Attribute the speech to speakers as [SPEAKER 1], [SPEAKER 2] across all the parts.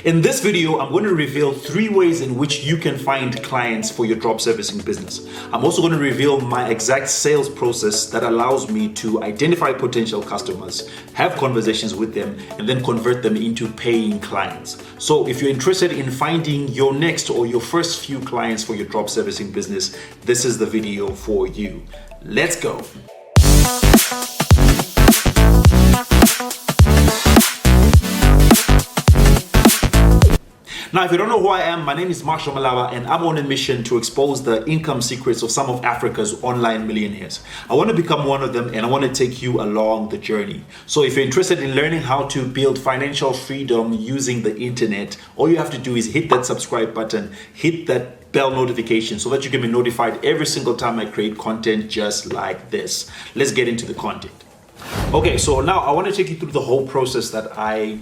[SPEAKER 1] In this video, I'm going to reveal 3 ways in which you can find clients for your drop servicing business. I'm also going to reveal my exact sales process that allows me to identify potential customers, have conversations with them, and then convert them into paying clients. So if you're interested in finding your next or your first few clients for your drop servicing business, this is the video for you. Let's go. Now, if you don't know who I am, my name is Malaba, and I'm on a mission to expose the income secrets of some of Africa's online millionaires. I want to become one of them, and I want to take you along the journey. So if you're interested in learning how to build financial freedom using the internet, all you have to do is hit that subscribe button, hit that bell notification so that you can be notified every single time I create content just like this. Let's get into the content. Okay, so now I want to take you through the whole process that I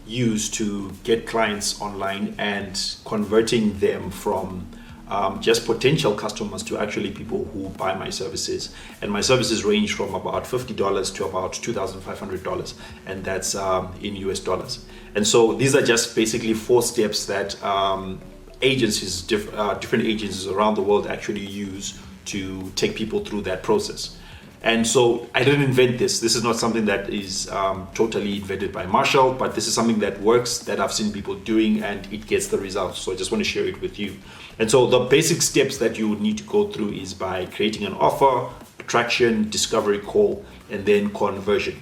[SPEAKER 1] use to get clients online and converting them from just potential customers to actually people who buy my services. And my services range from about $50 to about $2,500, and that's in US dollars. And so these are just basically 4 steps that agencies, different agencies around the world actually use to take people through that process. And so I didn't invent this. This is not something that is totally invented by Marshall, but this is something that works, that I've seen people doing, and it gets the results. So I just want to share it with you. And so the basic steps that you would need to go through is by creating an offer, attraction, discovery call, and then conversion.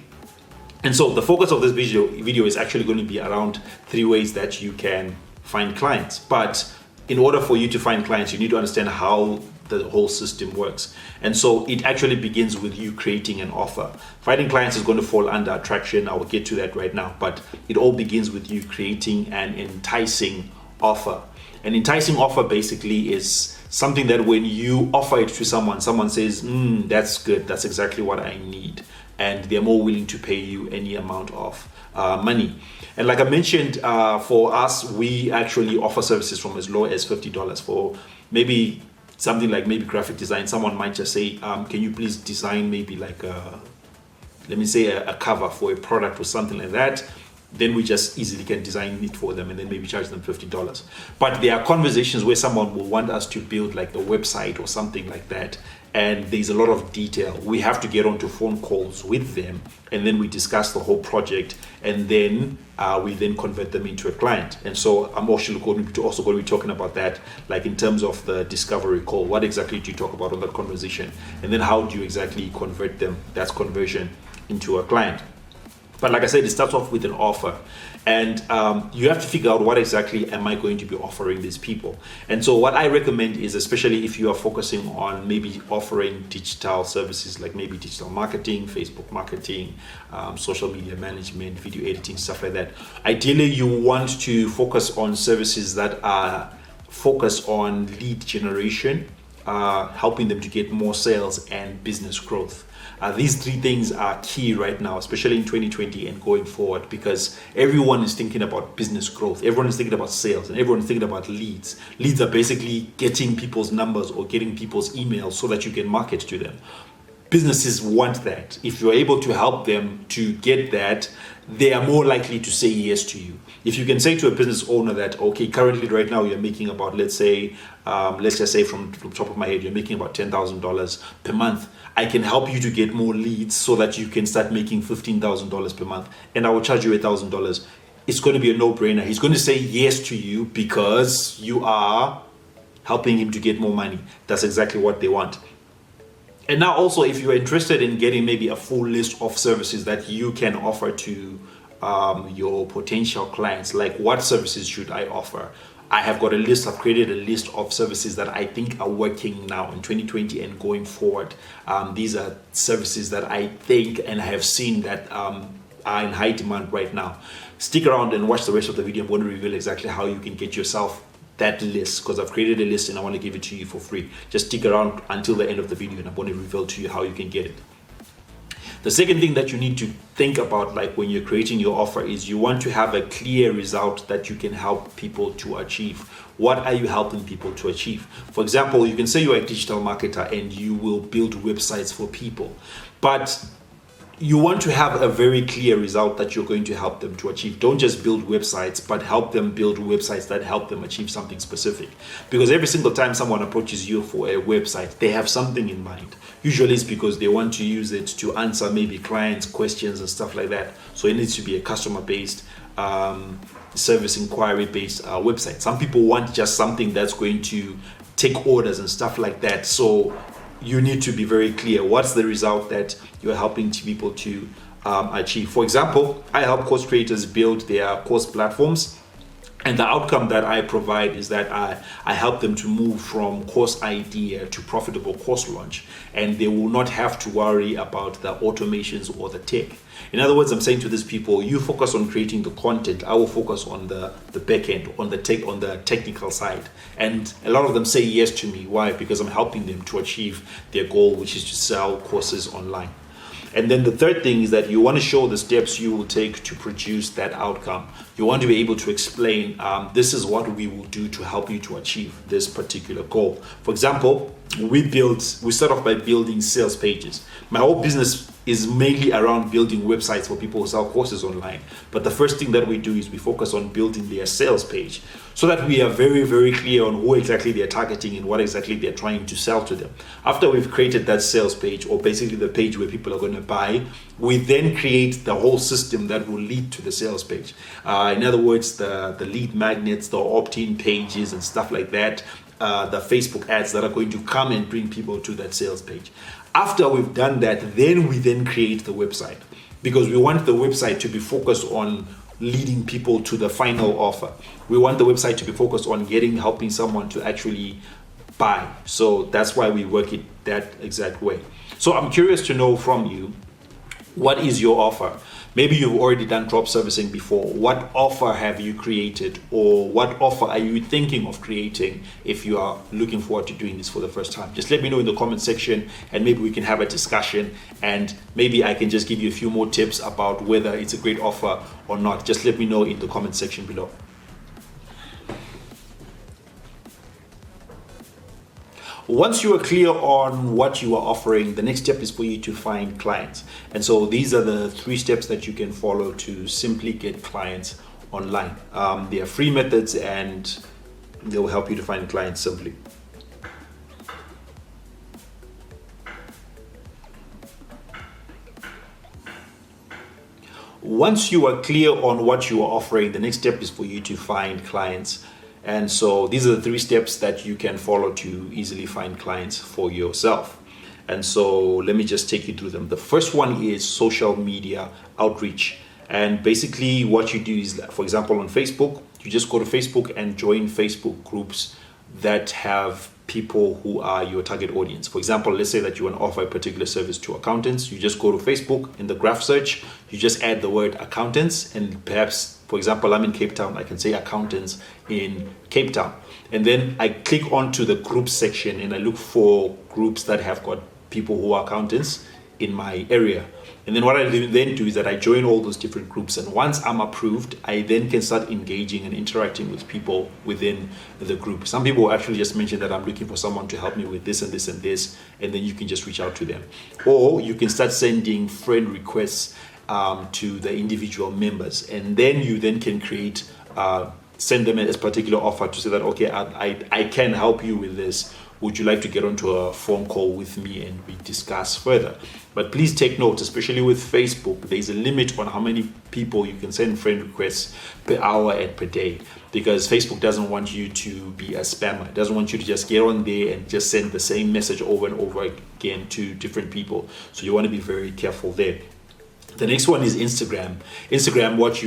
[SPEAKER 1] And so the focus of this video is actually going to be around 3 ways that you can find clients. But in order for you to find clients, you need to understand how the whole system works. And so it actually begins with you creating an offer. Finding clients is going to fall under attraction. I will get to that right now, but it all begins with you creating an enticing offer. An enticing offer basically is something that when you offer it to someone, someone says, that's good, that's exactly what I need. And they're more willing to pay you any amount of money. And like I mentioned, for us, we actually offer services from as low as $50 for maybe something like maybe graphic design. Someone might just say, can you please design maybe like a cover for a product or something like that. Then we just easily can design it for them and then maybe charge them $50. But there are conversations where someone will want us to build like a website or something like that, and there's a lot of detail. We have to get onto phone calls with them, and then we discuss the whole project, and then we then convert them into a client. And so I'm also going to be talking about that, like in terms of the discovery call. What exactly do you talk about on that conversation? And then how do you exactly convert them, that's conversion, into a client? But like I said, it starts off with an offer, and you have to figure out what exactly am I going to be offering these people. And so what I recommend is, especially if you are focusing on maybe offering digital services like maybe digital marketing, Facebook marketing, social media management, video editing, stuff like that. Ideally, you want to focus on services that are focused on lead generation, helping them to get more sales and business growth. These 3 things are key right now, especially in 2020 and going forward, because everyone is thinking about business growth. Everyone is thinking about sales, and everyone is thinking about leads. Leads are basically getting people's numbers or getting people's emails so that you can market to them. Businesses want that. If you're able to help them to get that, they are more likely to say yes to you. If you can say to a business owner that, okay, currently right now you're making about, let's just say from the top of my head, you're making about $10,000 per month. I can help you to get more leads so that you can start making $15,000 per month, and I will charge you $1,000. It's going to be a no-brainer. He's going to say yes to you because you are helping him to get more money. That's exactly what they want. And now also, if you're interested in getting maybe a full list of services that you can offer to your potential clients, like what services should I offer? I have got a list. I've created a list of services that I think are working now in 2020 and going forward. These are services that I think and I have seen that are in high demand right now. Stick around and watch the rest of the video. I'm going to reveal exactly how you can get yourself that list, because I've created a list and I want to give it to you for free. Just stick around until the end of the video and I'm going to reveal to you how you can get it. The second thing that you need to think about, like when you're creating your offer, is you want to have a clear result that you can help people to achieve. What are you helping people to achieve? For example, you can say you're a digital marketer and you will build websites for people, but you want to have a very clear result that you're going to help them to achieve. Don't just build websites, but help them build websites that help them achieve something specific. Because every single time someone approaches you for a website, they have something in mind. Usually it's because they want to use it to answer maybe clients' questions and stuff like that. So it needs to be a customer-based, service inquiry-based website. Some people want just something that's going to take orders and stuff like that. So you need to be very clear. What's the result that you're helping people to achieve? For example, I help course creators build their course platforms. And the outcome that I provide is that I help them to move from course idea to profitable course launch. And they will not have to worry about the automations or the tech. In other words, I'm saying to these people, you focus on creating the content. I will focus on the back end, on the technical side. And a lot of them say yes to me. Why? Because I'm helping them to achieve their goal, which is to sell courses online. And then the third thing is that you want to show the steps you will take to produce that outcome. You want to be able to explain, this is what we will do to help you to achieve this particular goal. For example, we start off by building sales pages. My whole business is mainly around building websites for people who sell courses online. But the first thing that we do is we focus on building their sales page so that we are very, very clear on who exactly they're targeting and what exactly they're trying to sell to them. After we've created that sales page, or basically the page where people are going to buy, we then create the whole system that will lead to the sales page. In other words, the lead magnets, the opt-in pages and stuff like that, the Facebook ads that are going to come and bring people to that sales page. After we've done that, then we create the website, because we want the website to be focused on leading people to the final offer. We want the website to be focused on helping someone to actually buy. So that's why we work it that exact way. So I'm curious to know from you, what is your offer? Maybe you've already done drop servicing before. What offer have you created, or what offer are you thinking of creating if you are looking forward to doing this for the first time? Just let me know in the comment section, and maybe we can have a discussion, and maybe I can just give you a few more tips about whether it's a great offer or not. Just let me know in the comment section below. Once you are clear on what you are offering, the next step is for you to find clients. And so these are the 3 steps that you can follow to simply get clients online. They are free methods, and they will help you to find clients simply. Once you are clear on what you are offering, the next step is for you to find clients. And so these are the 3 steps that you can follow to easily find clients for yourself. And so let me just take you through them. The first one is social media outreach. And basically what you do is, for example, on Facebook, you just go to Facebook and join Facebook groups that have people who are your target audience. For example, let's say that you want to offer a particular service to accountants. You just go to Facebook, in the graph search, you just add the word accountants, and perhaps, for example, I'm in Cape Town, I can say accountants in Cape Town. And then I click onto the group section and I look for groups that have got people who are accountants in my area. And then what I then do is that I join all those different groups, and once I'm approved, I then can start engaging and interacting with people within the group. Some people actually just mention that I'm looking for someone to help me with this and this and this, and then you can just reach out to them. Or you can start sending friend requests to the individual members, and then you then can create send them a particular offer to say that, okay, I can help you with this. Would you like to get onto a phone call with me and we discuss further? But please take note, especially with Facebook, there's a limit on how many people you can send friend requests per hour and per day, because Facebook doesn't want you to be a spammer. It doesn't want you to just get on there and just send the same message over and over again to different people. So you want to be very careful there. The next one is Instagram. Instagram, what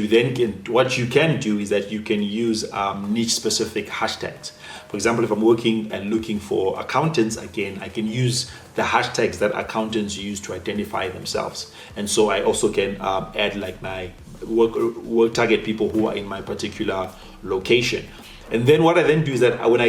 [SPEAKER 1] you can do is that you can use niche specific hashtags. For example, if I'm working and looking for accountants, again, I can use the hashtags that accountants use to identify themselves. And so I also can add like my work target people who are in my particular location. And then what I then do is that when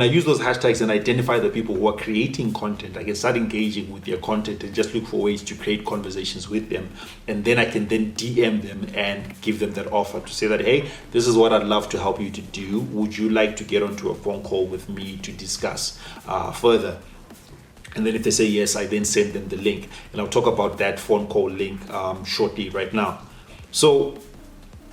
[SPEAKER 1] I use those hashtags and identify the people who are creating content, I can start engaging with their content and just look for ways to create conversations with them. And then I can then DM them and give them that offer to say that, hey, this is what I'd love to help you to do. Would you like to get onto a phone call with me to discuss further? And then if they say yes, I then send them the link. And I'll talk about that phone call link shortly right now. So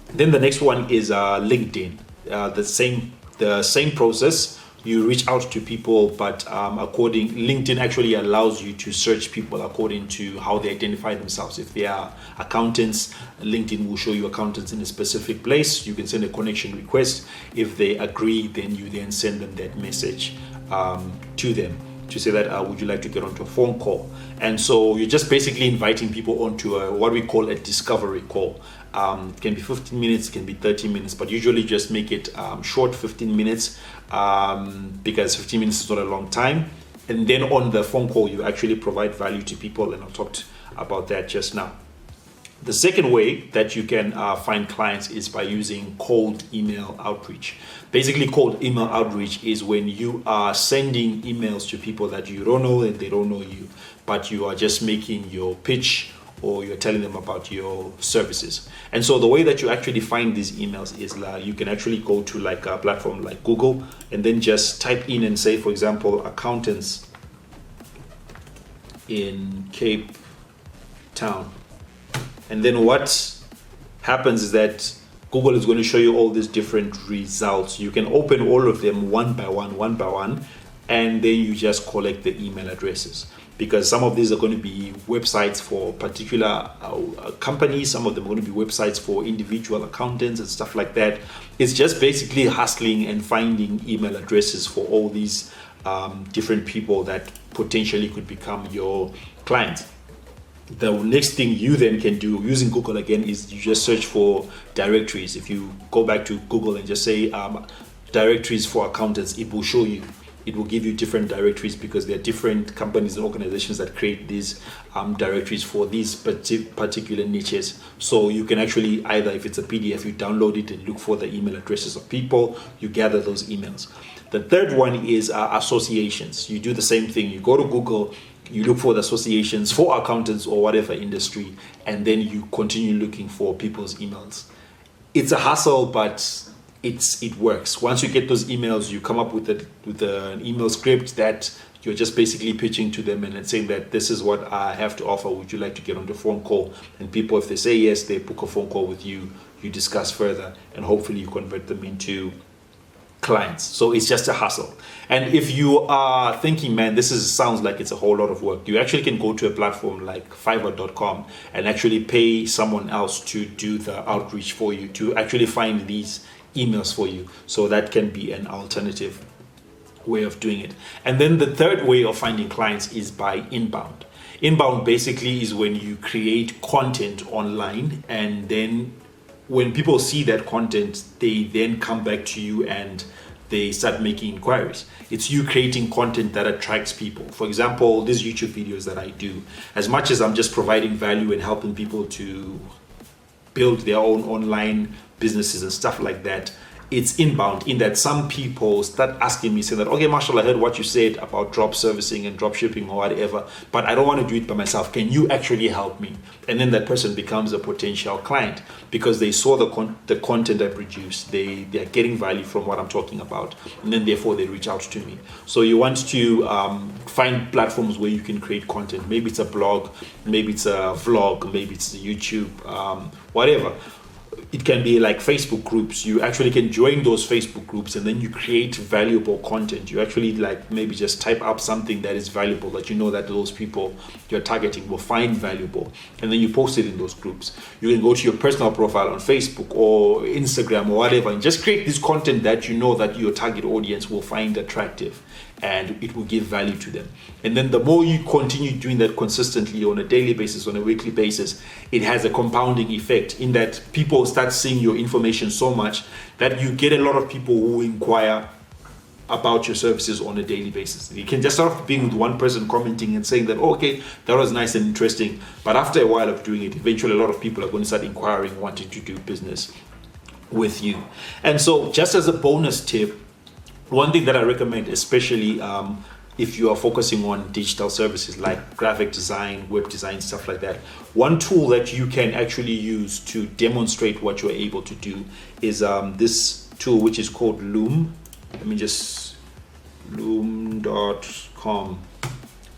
[SPEAKER 1] then the next one is LinkedIn. The same process. You reach out to people, but LinkedIn actually allows you to search people according to how they identify themselves. If they are accountants, LinkedIn will show you accountants in a specific place. You can send a connection request. If they agree, then you then send them that message to them to say that would you like to get onto a phone call. And so you're just basically inviting people onto what we call a discovery call. It can be 15 minutes, it can be 30 minutes, but usually just make it short, 15 minutes, because 15 minutes is not a long time. And then on the phone call, you actually provide value to people, and I talked about that just now. The second way that you can find clients is by using cold email outreach. Basically, cold email outreach is when you are sending emails to people that you don't know and they don't know you, but you are just making your pitch or you're telling them about your services. And so the way that you actually find these emails is you can actually go to like a platform like Google and then just type in and say, for example, accountants in Cape Town. And then what happens is that Google is going to show you all these different results. You can open all of them one by one, and then you just collect the email addresses. Because some of these are going to be websites for particular companies, some of them are going to be websites for individual accountants and stuff like that. It's just basically hustling and finding email addresses for all these different people that potentially could become your clients. The next thing you then can do using Google again is you just search for directories. If you go back to Google and just say directories for accountants, it will show you. It will give you different directories because there are different companies and organizations that create these directories for these particular niches. So you can actually either, if it's a PDF, you download it and look for the email addresses of people, you gather those emails. The third one is associations. You do the same thing. You go to Google, you look for the associations for accountants or whatever industry, and then you continue looking for people's emails. It's a hassle, but it works. Once you get those emails, you come up with an email script that you're just basically pitching to them and saying that this is what I have to offer. Would you like to get on the phone call? And people, if they say yes, they book a phone call with you. You discuss further, and hopefully you convert them into clients. So it's just a hustle. And if you are thinking, man, sounds like it's a whole lot of work, you actually can go to a platform like Fiverr.com and actually pay someone else to do the outreach for you, to actually find these emails for you. So that can be an alternative way of doing it. And then the third way of finding clients is by inbound. Inbound basically is when you create content online, and then when people see that content, they then come back to you and they start making inquiries. It's you creating content that attracts people. For example, these YouTube videos that I do, as much as I'm just providing value and helping people to build their own online businesses and stuff like that, it's inbound in that some people start asking me, say that, okay, Marshall, I heard what you said about drop servicing and drop shipping or whatever, but I don't want to do it by myself. Can you actually help me? And then that person becomes a potential client because they saw the content I produce. They are getting value from what I'm talking about, and then therefore they reach out to me. So you want to find platforms where you can create content. Maybe it's a blog, maybe it's a vlog, maybe it's YouTube, whatever. It can be like Facebook groups. You actually can join those Facebook groups and then you create valuable content. You actually like maybe just type up something that is valuable that you know that those people you're targeting will find valuable, and then you post it in those groups. You can go to your personal profile on Facebook or Instagram or whatever and just create this content that you know that your target audience will find attractive and it will give value to them. And then the more you continue doing that consistently on a daily basis, on a weekly basis, it has a compounding effect in that people start seeing your information so much that you get a lot of people who inquire about your services on a daily basis. You can just start off being with one person commenting and saying that, oh, okay, that was nice and interesting. But after a while of doing it, eventually a lot of people are going to start inquiring, wanting to do business with you. And so just as a bonus tip, one thing that I recommend, especially if you are focusing on digital services like graphic design, web design, stuff like that, one tool that you can actually use to demonstrate what you're able to do is this tool, which is called Loom. Let me just, loom.com.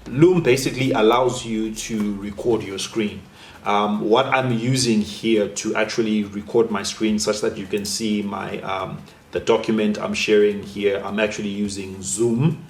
[SPEAKER 1] Loom basically allows you to record your screen. What I'm using here to actually record my screen such that you can see my the document I'm sharing here, I'm actually using Zoom.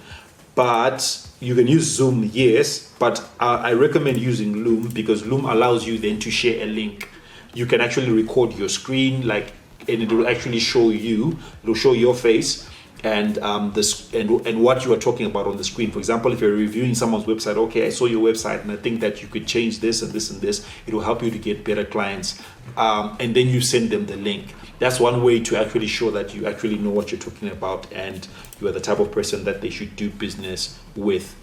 [SPEAKER 1] But you can use Zoom, yes, but I recommend using Loom because Loom allows you then to share a link. You can actually record your screen, like, and it will actually show you, it will show your face and this and what you are talking about on the screen. For example, if you're reviewing someone's website, okay, I saw your website and I think that you could change this and this and this. It will help you to get better clients, and then you send them the link. That's one way to actually show that you actually know what you're talking about and you are the type of person that they should do business with.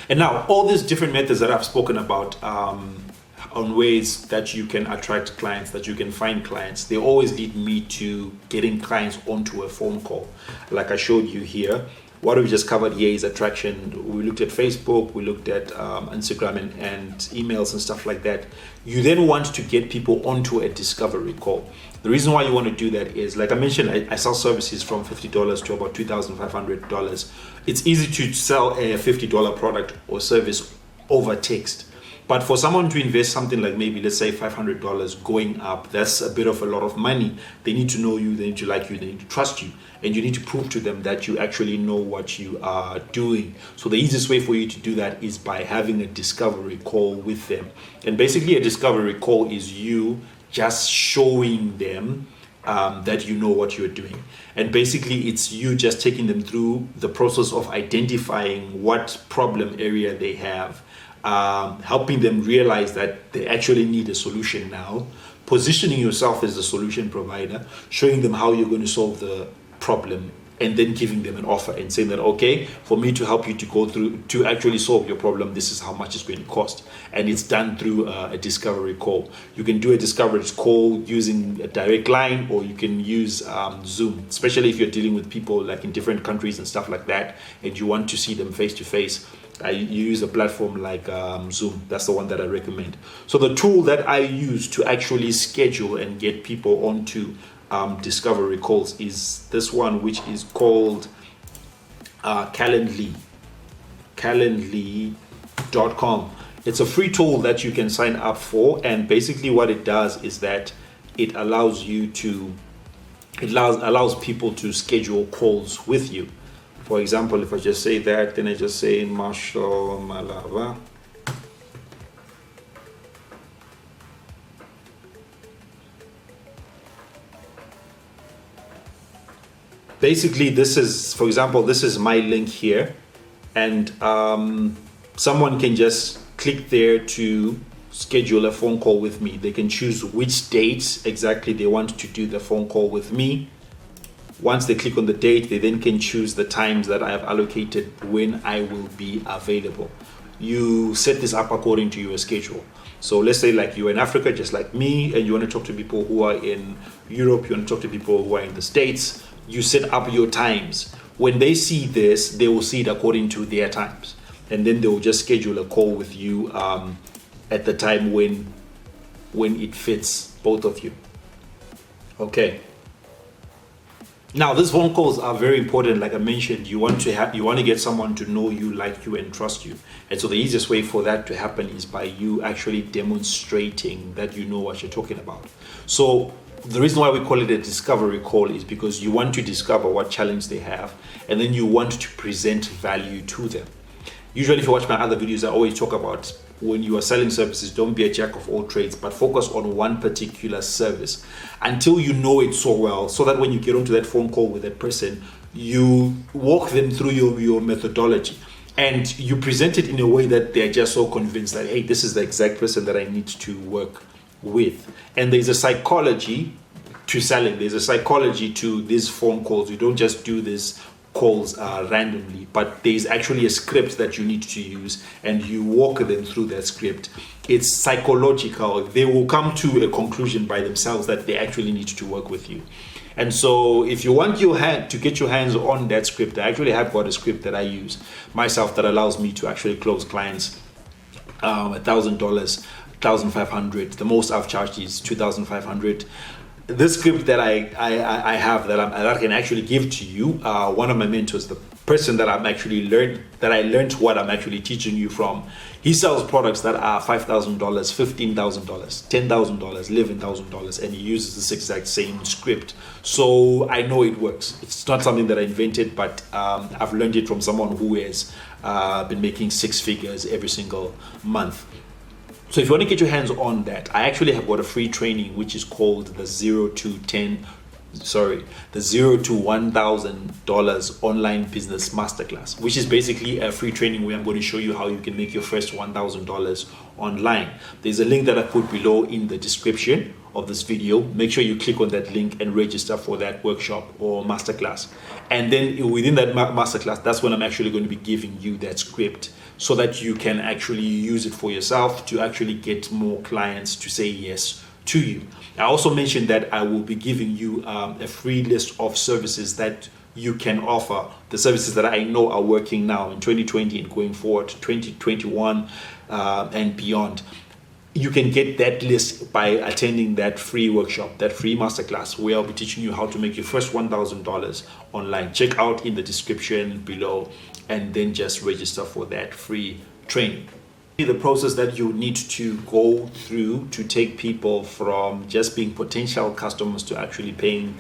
[SPEAKER 1] And now, all these different methods that I've spoken about on ways that you can attract clients, that you can find clients, they always lead me to getting clients onto a phone call. Like I showed you here, what we just covered here is attraction. We looked at Facebook, we looked at Instagram and emails and stuff like that. You then want to get people onto a discovery call. The reason why you want to do that is, like I mentioned, I sell services from $50 to about $2,500. It's easy to sell a $50 product or service over text. But for someone to invest something like maybe, let's say $500 going up, that's a bit of a lot of money. They need to know you, they need to like you, they need to trust you. And you need to prove to them that you actually know what you are doing. So the easiest way for you to do that is by having a discovery call with them. And basically a discovery call is you just showing them that you know what you're doing. And basically it's you just taking them through the process of identifying what problem area they have, helping them realize that they actually need a solution now, positioning yourself as a solution provider, showing them how you're going to solve the problem, and then giving them an offer and saying that, okay, for me to help you to go through to actually solve your problem, this is how much it's going to cost. And it's done through a discovery call. You can do a discovery call using a direct line, or you can use Zoom, especially if you're dealing with people like in different countries and stuff like that, and you want to see them face to face. You use a platform like Zoom. That's the one that I recommend. So the tool that I use to actually schedule and get people onto discovery calls is this one, which is called Calendly. Calendly.com. It's a free tool that you can sign up for, and basically what it does is that it allows people to schedule calls with you. For example, if I just say that, then I just say Marshall Malaba. Basically, this is, for example, this is my link here, and someone can just click there to schedule a phone call with me. They can choose which dates exactly they want to do the phone call with me. Once they click on the date, they then can choose the times that I have allocated when I will be available. You set this up according to your schedule. So let's say like you're in Africa, just like me, and you want to talk to people who are in Europe, you want to talk to people who are in the States, you set up your times. When they see this, they will see it according to their times. And then they will just schedule a call with you at the time when it fits both of you. Okay. Now, these phone calls are very important. Like I mentioned, you want to get someone to know you, like you, and trust you. And so the easiest way for that to happen is by you actually demonstrating that you know what you're talking about. So the reason why we call it a discovery call is because you want to discover what challenge they have, and then you want to present value to them. Usually, if you watch my other videos, I always talk about when you are selling services, don't be a jack of all trades, but focus on one particular service until you know it so well, so that when you get onto that phone call with that person, you walk them through your methodology and you present it in a way that they're just so convinced that, hey, this is the exact person that I need to work with. And there's a psychology to selling. There's a psychology to these phone calls. You don't just do this calls randomly, but there's actually a script that you need to use, and you walk them through that script. It's psychological. They will come to a conclusion by themselves that they actually need to work with you. And so if you want to get your hands on that script, I actually have got a script that I use myself that allows me to actually close clients $1,000, $1,500. The most I've charged is $2,500. This script that I have that I can actually give to you, one of my mentors, the person that I learned what I'm actually teaching you from. He sells products that are $5,000, $15,000, $10,000, $11,000, and he uses this exact same script. So I know it works. It's not something that I invented, but I've learned it from someone who has been making six figures every single month. So if you want to get your hands on that, I actually have got a free training which is called the $0 to $1,000 online business masterclass, which is basically a free training where I'm going to show you how you can make your first $1,000 online. There's a link that I put below in the description of this video. Make sure you click on that link and register for that workshop or masterclass. And then within that masterclass, that's when I'm actually going to be giving you that script so that you can actually use it for yourself to actually get more clients to say yes to you. I also mentioned that I will be giving you a free list of services that you can offer, the services that I know are working now in 2020 and going forward, 2021 and beyond. You can get that list by attending that free workshop, that free masterclass, where I'll be teaching you how to make your first $1,000 online. Check out in the description below and then just register for that free training. The process that you need to go through to take people from just being potential customers to actually paying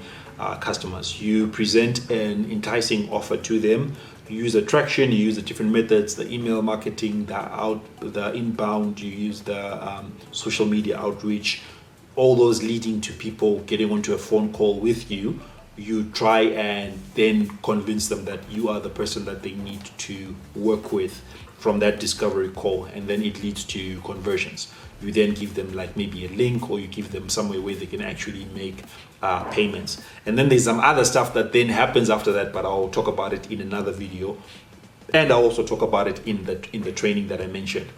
[SPEAKER 1] customers. You present an enticing offer to them. You use attraction, you use the different methods, the email marketing, the inbound, you use the social media outreach, all those leading to people getting onto a phone call with you. You try and then convince them that you are the person that they need to work with from that discovery call, and then it leads to conversions. You then give them like maybe a link, or you give them somewhere where they can actually make payments. And then there's some other stuff that then happens after that, but I'll talk about it in another video, and I'll also talk about it in the training that I mentioned.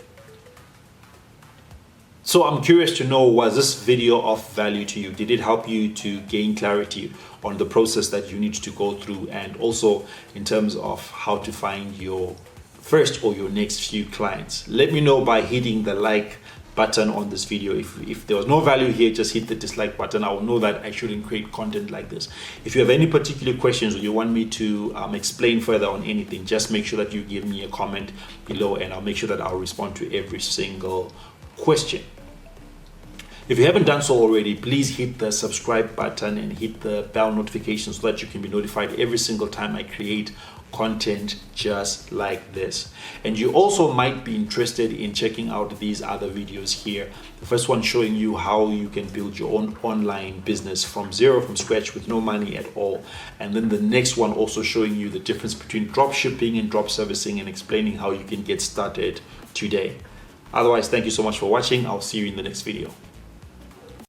[SPEAKER 1] So I'm curious to know, was this video of value to you? Did it help you to gain clarity on the process that you need to go through, and also in terms of how to find your first or your next few clients? Let me know by hitting the like button on this video. If there was no value here, just hit the dislike button. I will know that I shouldn't create content like this. If you have any particular questions or you want me to explain further on anything, just make sure that you give me a comment below, and I'll make sure that I'll respond to every single question. If you haven't done so already, please hit the subscribe button and hit the bell notification so that you can be notified every single time I create content just like this. And you also might be interested in checking out these other videos here. The first one showing you how you can build your own online business from scratch with no money at all. And then the next one also showing you the difference between drop shipping and drop servicing, and explaining how you can get started today. Otherwise, thank you so much for watching. I'll see you in the next video.